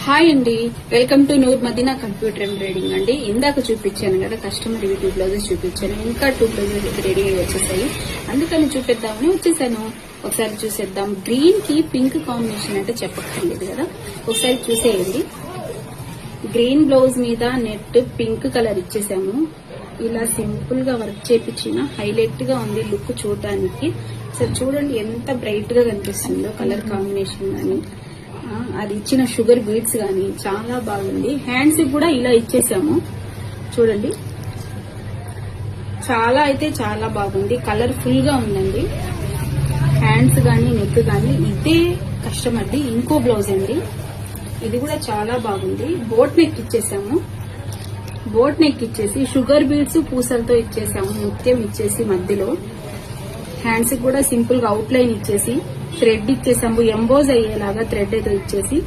Hi అండి, welcome to Noor Madina computer embroidering అండి. ఇందాక చూపించాను కదా కస్టమర్ 2 బ్లౌజెస్ చూపించాను, ఇంకా 2 బ్లౌజెస్ రెడీ అయ్యి వచ్చేసాయి. అందుకని చూపిద్దామని వచ్చేసాను. ఒకసారి చూసేద్దాం. గ్రీన్ కి పింక్ కాంబినేషన్ అంటే చెప్పక్కర్లేదు కదా, ఒకసారి చూసేయండి. గ్రీన్ బ్లౌజ్ మీద నెట్ పింక్ కలర్ ఇచ్చేసాము. ఇలా సింపుల్ గా వర్క్ చేపించిన హైలైట్ గా ఉంది లుక్ చూడటానికి. సరే చూడండి ఎంత బ్రైట్ గా కనిపిస్తుందో కలర్ కాంబినేషన్ గానీ, అది ఇచ్చిన షుగర్ బీడ్స్ గానీ చాలా బాగుంది. హ్యాండ్స్ కూడా ఇలా ఇచ్చేసాము చూడండి, చాలా అయితే చాలా బాగుంది. కలర్ఫుల్ గా ఉందండి హ్యాండ్స్ గానీ నెక్ గానీ. ఇదే కస్టమర్ది ఇంకో బ్లౌజ్ అండి, ఇది కూడా చాలా బాగుంది. బోట్ నెక్ ఇచ్చేసాము. బోట్ నెక్ ఇచ్చేసి షుగర్ బీడ్స్ పూసలతో ఇచ్చేసాము, ముత్యం ఇచ్చేసి మధ్యలో. హ్యాండ్స్ కూడా సింపుల్ గా అవుట్ లైన్ ఇచ్చేసి థ్రెడ్ ఇచ్చేసాము, ఎంబోజ్ అయ్యేలాగా థ్రెడ్ అయితే ఇచ్చేసి